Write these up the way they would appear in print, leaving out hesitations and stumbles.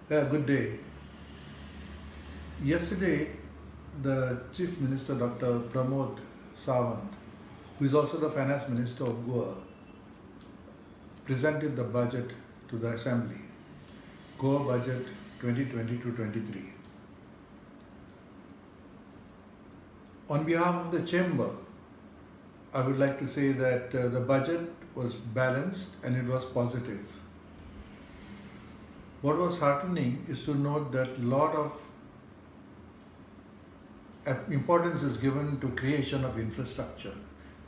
Good day. Yesterday, the Chief Minister Dr. Pramod Sawant, who is also the Finance Minister of Goa, presented the budget to the Assembly, Goa Budget 2020-23. On behalf of the Chamber, I would like to say that the budget was balanced and it was positive. What was heartening is to note that a lot of importance is given to creation of infrastructure,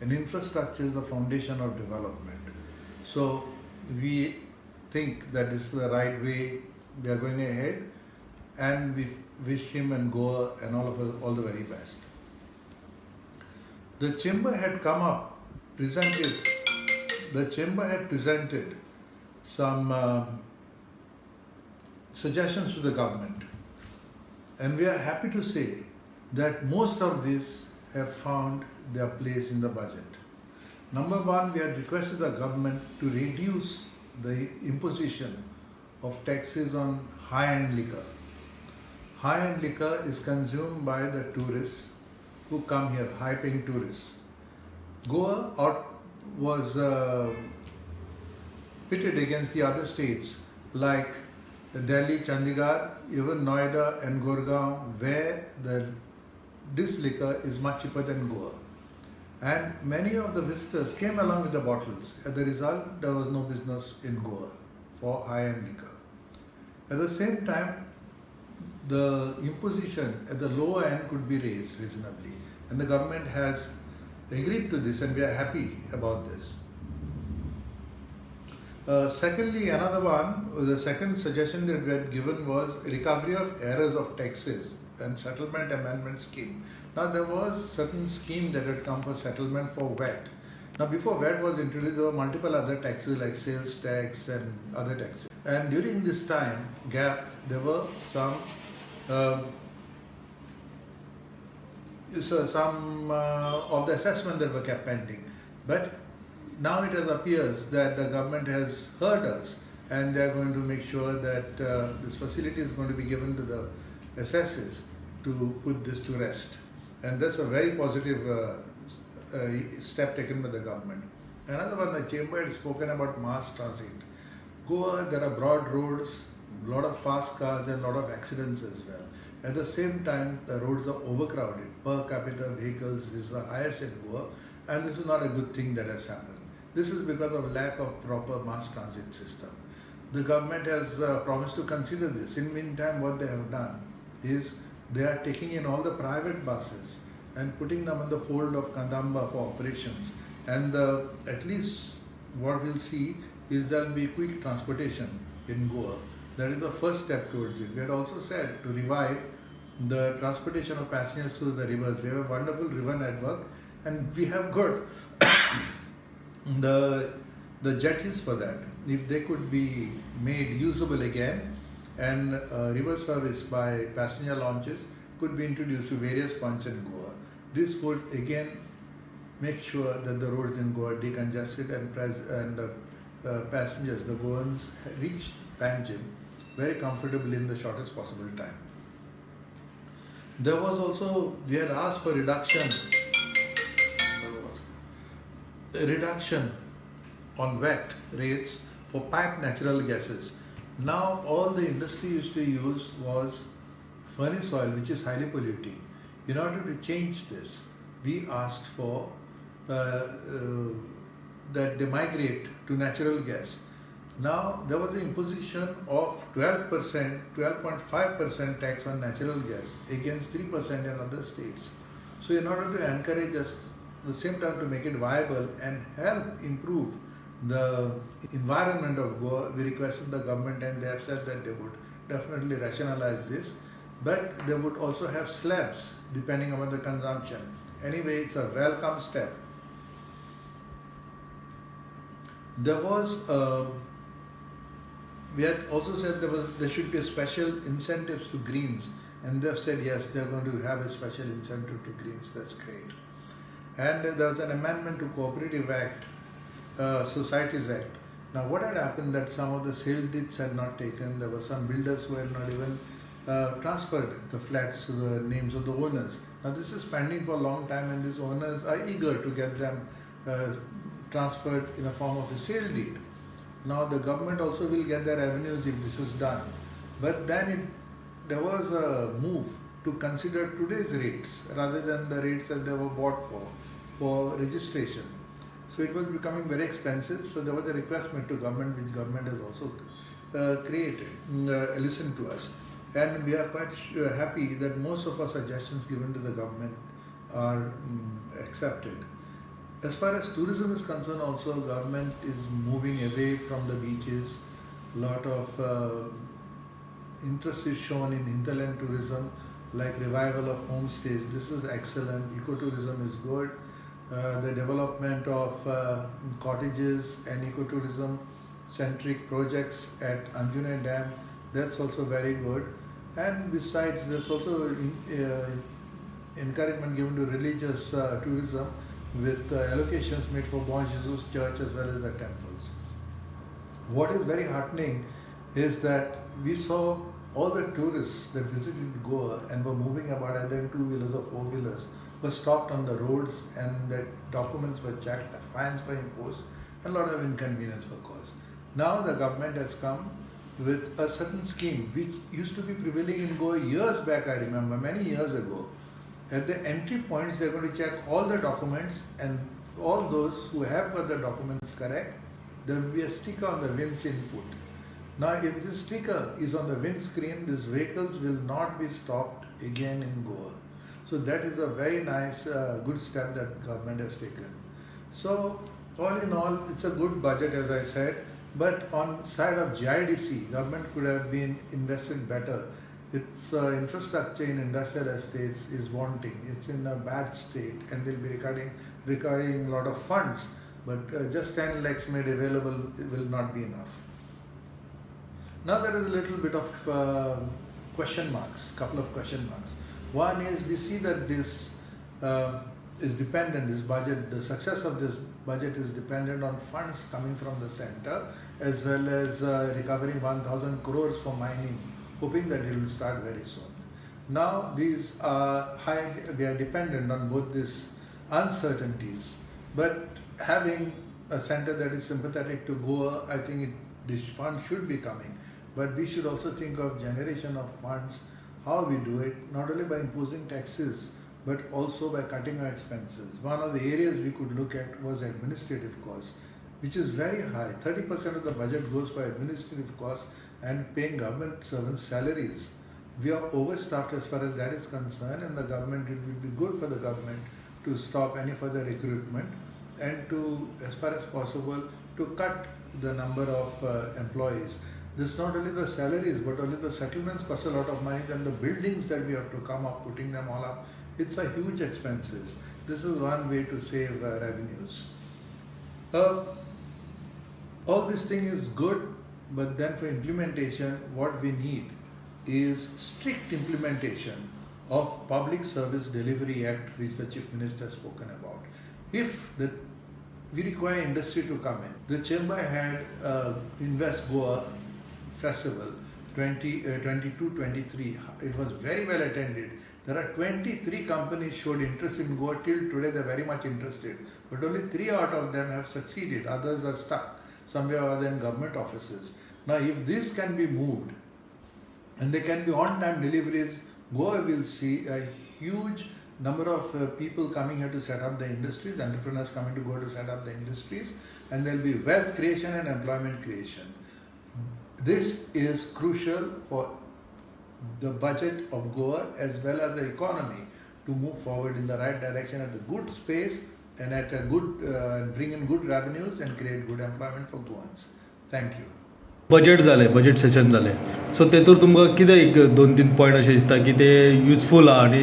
and infrastructure is the foundation of development. So we think that this is the right way we are going ahead, and we wish him and Goa and all of us all the very best. The Chamber had presented some suggestions to the government, and we are happy to say that most of these have found their place in the budget. Number one, we had requested the government to reduce the imposition of taxes on high-end liquor. High-end liquor is consumed by the tourists who come here, high-paying tourists. Goa was pitted against the other states like Delhi, Chandigarh, even Noida and Gurgaon, where this liquor is much cheaper than Goa. And many of the visitors came along with the bottles. As a result, there was no business in Goa for high-end liquor. At the same time, the imposition at the lower end could be raised reasonably. And the government has agreed to this, and we are happy about this. Secondly, the second suggestion that we had given was recovery of errors of taxes and settlement amendment scheme. Now there was certain scheme that had come for settlement for VAT. Now before VAT was introduced, there were multiple other taxes like sales tax and other taxes. And during this time gap, there were some of the assessment that were kept pending. But now it appears that the government has heard us, and they are going to make sure that this facility is going to be given to the assessors to put this to rest. And that's a very positive step taken by the government. Another one, the Chamber had spoken about mass transit. Goa, there are broad roads, a lot of fast cars and a lot of accidents as well. At the same time, the roads are overcrowded. Per capita vehicles is the highest in Goa, and this is not a good thing that has happened. This is because of lack of proper mass transit system. The government has promised to consider this. In the meantime, what they have done is they are taking in all the private buses and putting them in the fold of Kandamba for operations. And at least what we'll see is there will be quick transportation in Goa. That is the first step towards it. We had also said to revive the transportation of passengers through the rivers. We have a wonderful river network, and we have got the jetties for that. If they could be made usable again, and river service by passenger launches could be introduced to various points in Goa. This would again make sure that the roads in Goa are decongested and the passengers, the Goans, reach Panjim very comfortably in the shortest possible time. There was also, we had asked for reduction on VAT rates for piped natural gases. Now all the industry used to use was furnace oil, which is highly polluting. In order to change this, we asked for that they migrate to natural gas. Now there was the imposition of 12.5% tax on natural gas against 3% in other states. So in order to encourage us at the same time to make it viable and help improve the environment of Goa, we requested the government, and they have said that they would definitely rationalize this, but they would also have slabs depending on the consumption. Anyway, it's a welcome step. There was we had also said there should be a special incentives to greens, and they've said yes, they're going to have a special incentive to greens. That's great. And there was an amendment to Cooperative Act, Societies Act. Now, what had happened that some of the sale deeds had not taken. There were some builders who had not even transferred the flats to the names of the owners. Now, this is pending for a long time, and these owners are eager to get them transferred in a form of a sale deed. Now, the government also will get their revenues if this is done. But then there was a move to consider today's rates rather than the rates that they were bought for registration. So it was becoming very expensive. So there was a request made to government, which government has also listened to us. And we are quite happy that most of our suggestions given to the government are accepted. As far as tourism is concerned, also government is moving away from the beaches. A lot of interest is shown in hinterland tourism, like revival of homestays. This is excellent. Ecotourism is good. The development of cottages and ecotourism centric projects at Anjuna Dam, that's also very good. And besides, there's also encouragement given to religious tourism with allocations made for Bon Jesus Church as well as the temples. What is very heartening is that we saw all the tourists that visited Goa and were moving about either in two-wheelers or four-wheelers were stopped on the roads, and the documents were checked, fines were imposed, and a lot of inconvenience were caused. Now the government has come with a certain scheme which used to be prevailing in Goa years back. I remember many years ago. At the entry points, they are going to check all the documents, and all those who have got the documents correct, there will be a sticker on the windscreen put. Now, if this sticker is on the windscreen, these vehicles will not be stopped again in Goa. So that is a very nice, good step that government has taken. So all in all, it's a good budget, as I said. But on side of GIDC, government could have been invested better. Its infrastructure in industrial estates is wanting. It's in a bad state, and they'll be recording a lot of funds. But just 10 lakhs made available will not be enough. Now there is a little bit of question marks, couple of question marks. One is, we see that this is dependent, this budget, the success of this budget is dependent on funds coming from the center, as well as recovering 1,000 crores for mining, hoping that it will start very soon. Now these are we are dependent on both these uncertainties, but having a center that is sympathetic to Goa, I think this fund should be coming. But we should also think of generation of funds, how we do it, not only by imposing taxes, but also by cutting our expenses. One of the areas we could look at was administrative costs, which is very high. 30% of the budget goes for administrative costs and paying government servants' salaries. We are overstaffed as far as that is concerned, and the government, it will be good for the government to stop any further recruitment and to, as far as possible, to cut the number of employees. This is not only the salaries, but only the settlements cost a lot of money. Then the buildings that we have to come up, putting them all up, it's a huge expenses. This is one way to save revenues. All this thing is good, but then for implementation, what we need is strict implementation of Public Service Delivery Act, which the Chief Minister has spoken about. If we require industry to come in. The Chamber had Invest Goa Festival 22-23. It was very well attended. There are 23 companies showed interest in Goa. Till today they are very much interested. But only 3 out of them have succeeded. Others are stuck somewhere or other in government offices. Now if this can be moved and there can be on-time deliveries, Goa will see a huge number of people coming here to set up the industries, entrepreneurs coming to Goa to set up the industries, and there will be wealth creation and employment creation. This is crucial for the budget of Goa as well as the economy to move forward in the right direction at a good space and at a good bring in good revenues and create good employment for Goans. Thank you. Budget जालें, budget session जालें. सो तेतूर तुमकां कितें एक 2-3 point अशें दिसता की ते useful आहा आनी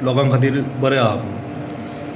लोकां खातीर बरें आहा?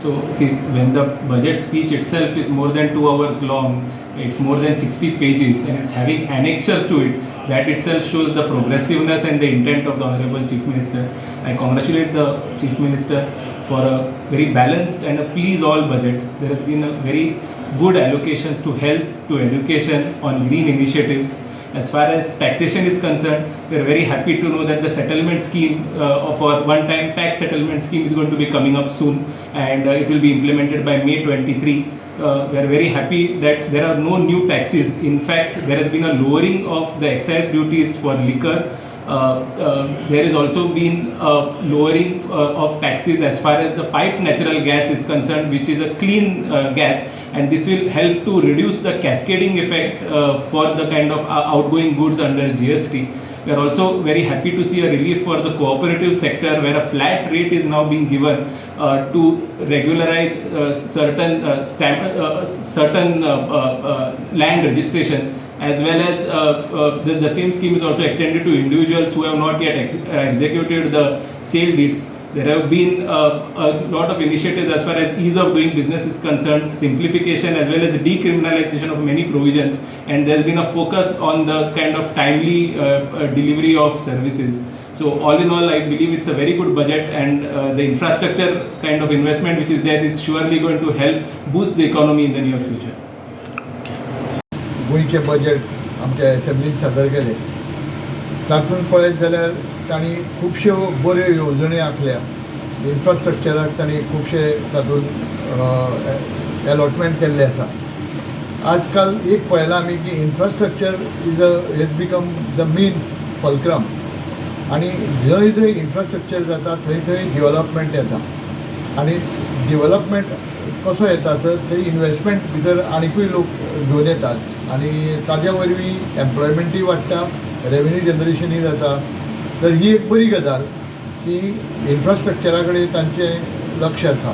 So see, when the budget speech itself is more than 2 hours long, it's more than 60 pages and it's having annexures to it, that itself shows the progressiveness and the intent of the Honorable Chief Minister. I congratulate the Chief Minister for a very balanced and a please all budget. There has been a very good allocations to health, to education, on green initiatives. As far as taxation is concerned, we are very happy to know that the settlement scheme of our one-time tax settlement scheme is going to be coming up soon, and it will be implemented by May 23. We are very happy that there are no new taxes. In fact, there has been a lowering of the excise duties for liquor. There has also been a lowering of taxes as far as the piped natural gas is concerned, which is a clean gas, and this will help to reduce the cascading effect for the kind of outgoing goods under GST. We are also very happy to see a relief for the cooperative sector, where a flat rate is now being given to regularize certain land registrations, as well as the same scheme is also extended to individuals who have not yet executed the sale deeds. There have been a lot of initiatives as far as ease of doing business is concerned, simplification as well as decriminalization of many provisions, and there has been a focus on the kind of timely delivery of services. So all in all, I believe it's a very good budget, and the infrastructure kind of investment which is there is surely going to help boost the economy in the near future. गोंयचे budget आमच्या एसेंब्लीन सादर केले, तातूंत पळयत जाल्यार तांणी खुबश्यो बऱ्यो येवजणी आंखल्या. इन्फ्रास्ट्रक्चराक तांणी खुबशे तातूंत अलॉटमेंट केल्ले आसा. आजकाल एक पळयलां आमी की infrastructure has become the main fulcrum, आनी जंय जंय इन्फ्रास्ट्रक्चर जाता थंय थंय डेवलपमेंट येता, आनी डेवलपमेंट कसो येता तर थंय इन्वेस्टमेंट भितर आनीकूय लोक घेवन येतात, आनी ताज्या वरवीं एम्प्लॉयमेंटूय वाडटा, रेवेन्यू जनरेशनूय जाता. तर ही एक बरी गजाल की इन्फ्रास्ट्रक्चरा कडेन तांचें लक्ष आसा.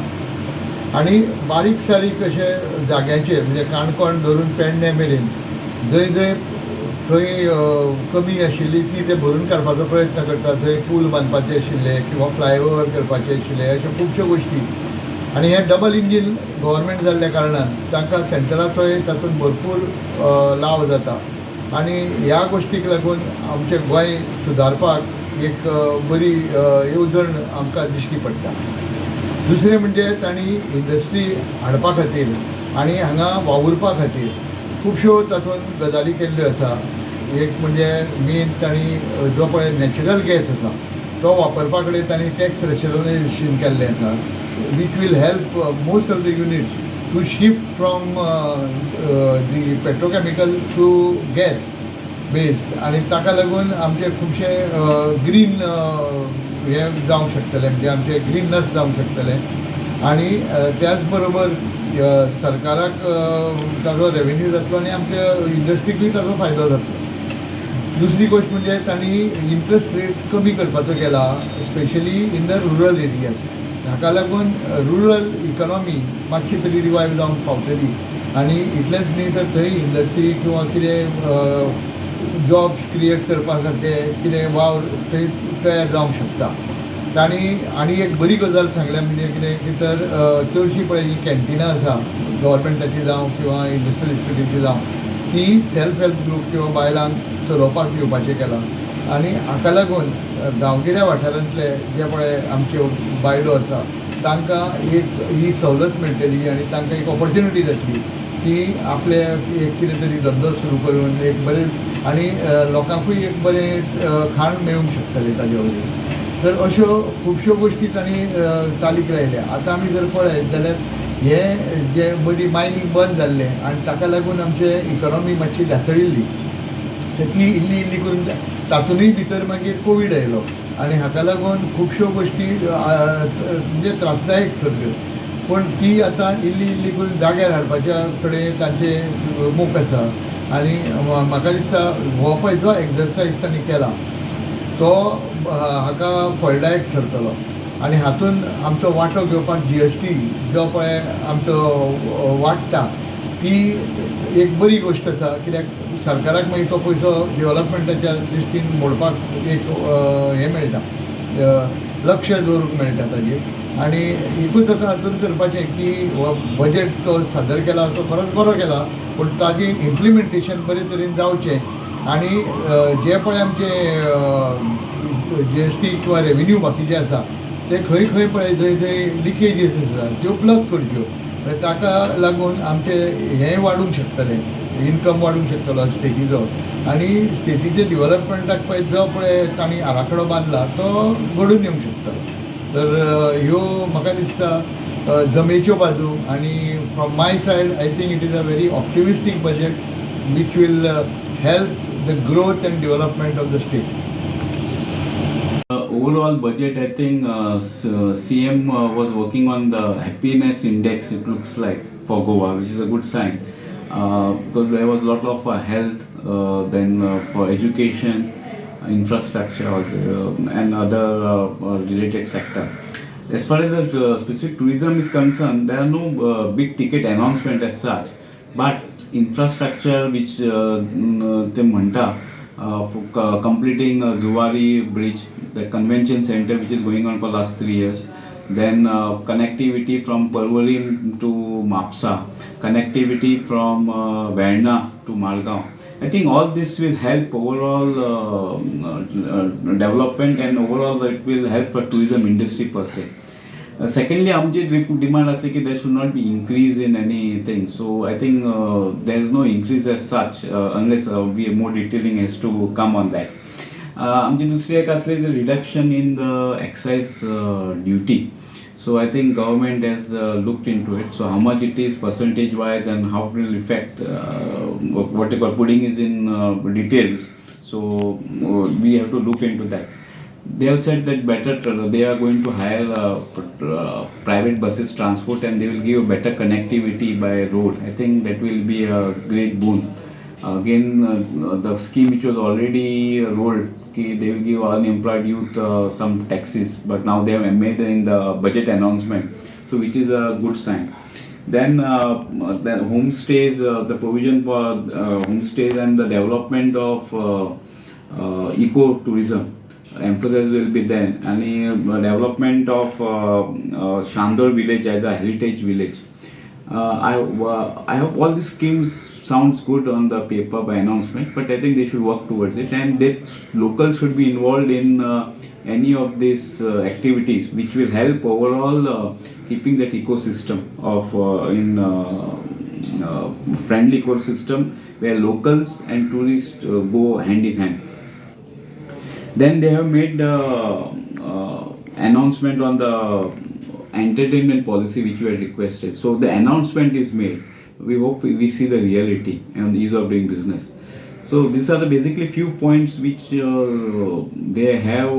आनी बारीक सारीक अशे जाग्याचेर म्हणजे काणकोण धरून पेडणे मेरेन जंय जंय खंय कमी आशिल्ली ती ते भरून काडपाचो प्रयत्न करता. थंय पूल बांदपाचे आशिल्ले किंवा फ्लायओवर करपाचे आशिल्ले, अश्यो खुबश्यो गोश्टी. आनी हे डबल इंजीन गव्हर्मेंट जाल्ल्या कारणान तांकां सेंटराचोय तातूंत भरपूर लाव जाता, आनी ह्या गोश्टीक लागून आमचें गोंय सुदारपाक एक बरी येवजण आमकां दिश्टी पडटा. दुसरें म्हणजे तांणी इंडस्ट्री हाडपा खातीर आनी हांगा वावुरपा खातीर खुबश्यो तातूंत गजाली केल्ल्यो आसा. एक म्हणजे मेन तांणी जो पळय नॅचरल गॅस आसा तो वापरपा कडेन तांणी टॅक्स रॅशनलायझेशन केल्लें आसा, which will help most of the units to shift from the petrochemical to gas based, आणि ताका लागून आमचे खुबशे ग्रीन हे जावंक शकतले, म्हणजे आमचे ग्रीननेस जावंक शकतले. आनी त्याच बरोबर सरकाराक ताजो रेवेन्यू जातलो आनी आमच्या इंडस्ट्रीकूय ताजो फायदो जातलो. दुसरी गोष्ट म्हणजे तांणी इंट्रस्ट रेट कमी करपाचो केला, specially in the rural areas. हाका लागून रुरल इकॉनॉमी मातशी तरी रिवायव जावंक पावतली, आनी इतलेंच न्ही तर थंय इंडस्ट्री किंवा कितें जॉब्स क्रिएट करपा सारकें कितें वावर थंय तयार जावंक शकता. तांणी आनी एक बरी गजाल सांगल्या म्हणजे कितें की तर चडशीं पळय ही कॅन्टिनां आसा गव्हर्मेंटाची जावं किंवा इंडस्ट्रियल इस्टेटीची जावं, ती सेल्फ हेल्प ग्रूप किंवा बायलांक चलोवपाक येवपाचें केलां. आनी हाका लागून गांवगिऱ्या वाठारांतले जे पळय आमच्यो बायलो आसा तांकां एक ही सवलत मेळटली, आनी तांकां एक ऑपॉर्च्युनिटी जातली की आपले एक कितें तरी धंदो सुरू करून एक बरें आनी लोकांकूय एक बरें खाण मेळूंक शकतलें ताजे वरवीं. तर अश्यो खुबश्यो गोश्टी तांणी चालीक लायल्या. आतां आमी जर पळयत जाल्यार हे जे मदीं मायनींग बंद जाल्लें आनी ताका लागून आमचे इकॉनॉमी मातशी ढासळिल्ली, ती इल्ली इल्ली करून तातूंतय भितर मागीर कोवीड आयलो, आनी हाका लागून खुबश्यो गोश्टी म्हणजे त्रासदायक ठरल्यो. पूण ती आतां इल्ली इल्ली करून जाग्यार हाडपाच्या कडेन तांचें मोख आसा. आनी म्हाका दिसता हो पळय जो एक्सरसायज तांणी केला तो हाका फळदायक ठरतलो, आनी हातूंत आमचो वांटो घेवपाक GST जो पळय आमचो वाडटा ती एक बरी गोश्ट आसा. कित्याक सरकाराक मागीर तो पयसो डेवलपमेंटाच्या दृश्टीन मोडपाक एक हें मेळटा, लक्ष दवरूंक मेळटा ताजेर. आनी एकूच आतां हातूंत करपाचें की हो बजेट तो सादर केला तो खरोच बरो केला, पूण ताजें इम्प्लिमेंटेशन बरे तरेन जावचें. आनी जे पळय आमचे GST किंवा रेवेन्यू बाकीचे आसा ते खंय खंय पळय जंय जंय लिकेजीस आसा त्यो प्लग करच्यो. ताका लागून आमचे हेंय वाडूंक शकतलें, इनकम वाडूंक शकतलो स्टेटीचो, आनी स्टेटीचे डेव्हलपमेंटाक पळय जो पळय तांणी आराखडो बांदला तो घडून येवंक शकतलो. तर ह्यो म्हाका दिसता जमेच्यो बाजू, आनी from my side I think it is a very optimistic budget which will help the growth and development of the state. Overall budget, I think CM was working on the happiness index, it looks like, for Goa, which is a good sign, because there was a lot of health, then for education, infrastructure, and other related sector. As far as the specific tourism is concerned, there are no big ticket announcement as such, but infrastructure which they म्हणता completing Zuwari bridge, the convention center which is going on for last 3 years, then connectivity from Parvalim to Mapsa, connectivity from Verna to Malgaon. I think all this will help overall development, and overall it will help for tourism industry per se. Secondly, आमची demand असे की there should not be increase in anything. So I think there is no increase as such unless we have more detailing has to come on that. आमची दुसरी एक असली reduction in the excise duty. So I think government has looked into it. So how much it is percentage wise and how it will affect whatever putting is in details. So we have to look into that. They have said that they are going to hire private buses transport, and they will give better connectivity by road. I think that will be a great boon. Again, the scheme which was already rolled, they will give unemployed youth some taxes, but now they have made in the budget announcement, so which is a good sign. Then the homestays, the provision for homestays and the development of eco-tourism. Emphasis will be there, and development of Shandor village as a heritage village. I hope all these schemes sounds good on the paper by announcement, but I think they should work towards it, and that local should be involved in any of these activities, which will help overall keeping that ecosystem of friendly ecosystem where locals and tourists go hand in hand. Then they have made announcement on the entertainment policy which we had requested. So the announcement is made. We hope we see the reality and the ease of doing business. So these are the basically few points which they have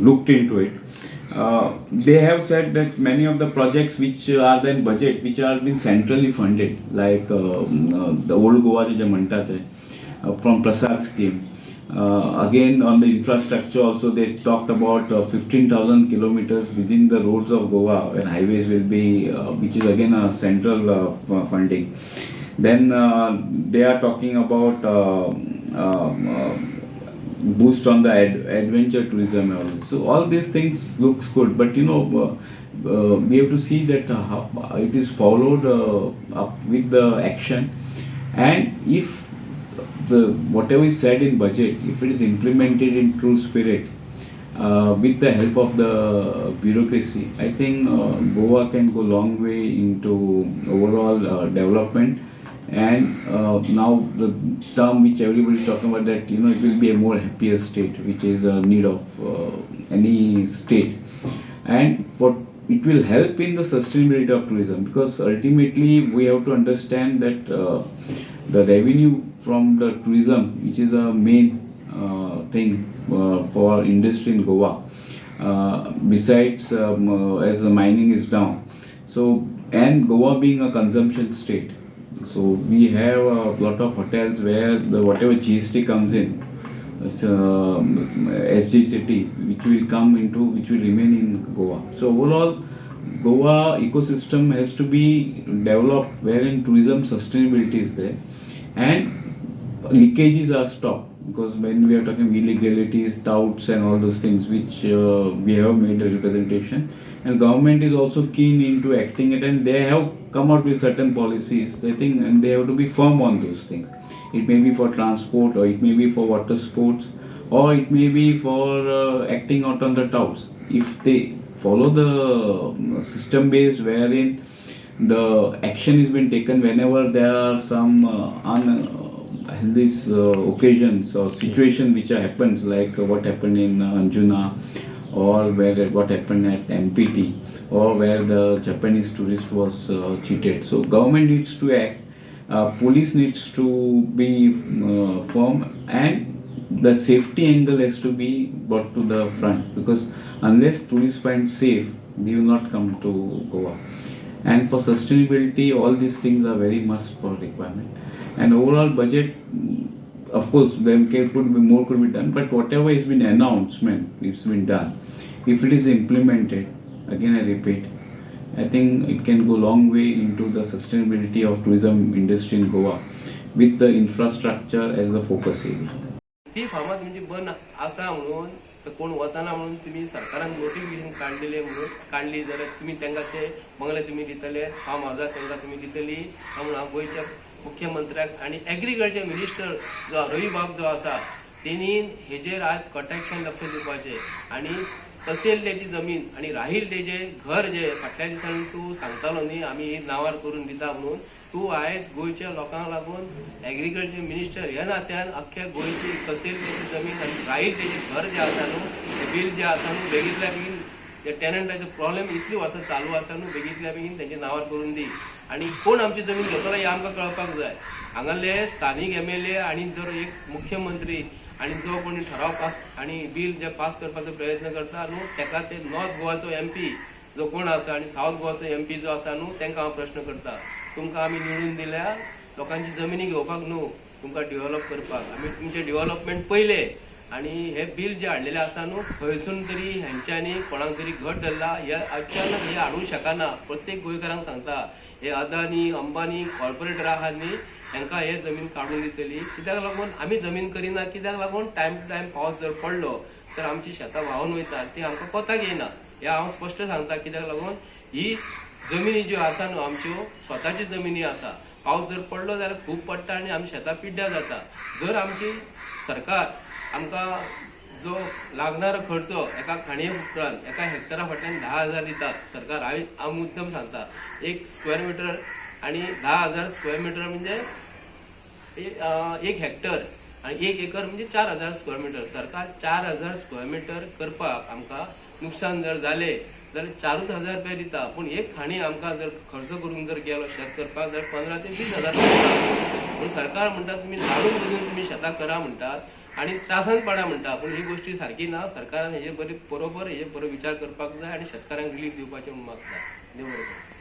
looked into it. They have said that many of the projects which are then budget, which are been centrally funded, like the old Goa je म्हणतात from Prasad scheme. Again, on the infrastructure also, they talked about 15,000 kilometers within the roads of Goa and highways will be, which is again a central funding. Then they are talking about boost on the adventure tourism. So all these things looks good, but we have to see that how it is followed up with the action, and if whatever is said in budget, if it is implemented in true spirit, with the help of the bureaucracy, I think Goa can go long way into overall development. And now the term which everybody is talking about, that it will be a more happier state, which is a need of any state, and what it will help in the sustainability of tourism, because ultimately we have to understand that the revenue from the tourism, which is a main thing for industry in Goa, besides as the mining is down, so, and Goa being a consumption state, so we have a lot of hotels where whatever GST comes in, SGCT, which will remain in Goa. So overall, Goa ecosystem has to be developed wherein tourism sustainability is there, and leakages are stopped, because when we are talking illegalities, touts and all those things, which we have made a representation, and government is also keen into acting it, and they have come out with certain policies, I think, and they have to be firm on those things. It may be for transport, or it may be for water sports, or it may be for acting out on the touts. If they follow the system based, wherein the action is been taken whenever there are some unhealthy occasions or situations which are happens, like what happened in Anjuna, or what happened at MPT, or where the Japanese tourist was cheated. So government needs to act, police needs to be firm, and the safety angle has to be brought to the front, because unless tourists find safe, they will not come to Goa. And for sustainability, all these things are very must for requirement. And overall budget, of course, more could be done, but whatever has been announcement, it's been done. If it is implemented, again I repeat, I think it can go long way into the sustainability of tourism industry in Goa, with the infrastructure as the focus area. ती फामाद म्हणजे बंद आसा म्हणून तर कोण वचना म्हणून तुम्ही सरकारान नोटिफिकेशन काढलेले म्हणून काढली जाल्यार तुम्ही तांकां ते बंगले तुम्ही दितले, फार्म हावसां तांकां तुम्ही दितली म्हणून हांव गोंयच्या मुख्यमंत्र्याक आनी एग्रीकल्चर मिनिस्टर जो रवी बाब जो आसा तेणी हेजेर आज कटाक्षान लक्ष दिवपाचें आनी तसेल्ल्याची जमीन आनी राहील तेजे घर जे फाटल्या दिसांनी तूं सांगतालो न्ही आमी नांवार करून दिता म्हणून, तूं आयज गोंयच्या लोकांक लागून एग्रीकल्चर मिनिस्टर ह्या नात्यान अख्ख्या गोंयची तसेल्ल्याची जमीन आनी राहील तेजे घर जे आसा न्हू ते बील जे आसा न्हू बेगीतल्या बेगीन ते टेनंटाचो प्रॉब्लेम इतली वर्सां चालू आसा न्हू बेगीतल्या बेगीन तेंचे नांवार करून दी. आनी कोण आमची जमीन घेतलो हें आमकां कळपाक जाय. हांगाले स्थानीक MLA आनी जर एक मुख्यमंत्री आनी जो कोणी ठराव पास आनी बील जे पास करपाचो प्रयत्न करता न्हू तेका ते नॉर्थ गोवाचो MP जो कोण आसा आनी सावथ गोवाचो MP जो आसा न्हू तांकां हांव प्रश्न करता, तुमकां आमी निवडून दिल्या लोकांची जमिनी घेवपाक न्हू, तुमकां डेव्हलप करपाक. आमी तुमचे डेव्हलपमेंट पयले आनी हे बील जे हाडलेले आसा न्हू खंयसून तरी हेंच्यांनी कोणाक तरी घट धरला, हे अचानक हे हाडूंक शकना. प्रत्येक गोंयकारांक सांगता, हे अदानी अंबानी कॉर्पोरेटर आहात न्ही तांकां हे जमीन काडून दितली. कित्याक लागून आमी जमीन करिना, कित्याक लागून टायम टू टायम पावस जर पडलो तर आमची शेतां व्हांवन वयता, ती आमकां कोताक येना. हे हांव स्पश्ट सांगता. कित्याक लागून ही जमिनी ज्यो आसा न्हू आमच्यो स्वताच्यो जमिनी आसा, पावस जर पडलो जाल्यार खूब पडटा आनी आमी शेतां पिड्ड्यार जाता. जर आमची सरकार आमकां जो लागणारो खर्चो एका खाणये उपरांत एका हेक्टरा फाटल्यान 10,000 दिता सरकार, हांव मुद्दम सांगता, 1 स्क्वेअर मिटर आनी 10,000 स्क्वेअर मिटर म्हणजे 1 हेक्टर आनी 1 एकर म्हणजे 4,000 स्क्वेअर मिटर. सरकार 4,000 स्क्वेअर मिटर करपाक आमकां नुकसान जर जालें जाल्यार 4,000 रुपया दिता. पूण एक खाणी आमकां जर खर्च करून जर गेलो शेत करपाक जाल्यार 15,000 ते 20,000 दिता. पूण सरकार म्हणटा तुमी झाडून धरून तुमी शेतां करा म्हणटात आनी त्रासान पडा म्हणटा. पूण ही गोष्टी सारकी ना. सरकारान हेजे बरोबर विचार करपाक जाय आनी शेतकाऱ्यांक रिलीफ दिवपाचें म्हूण मागता. देव बरें करूं.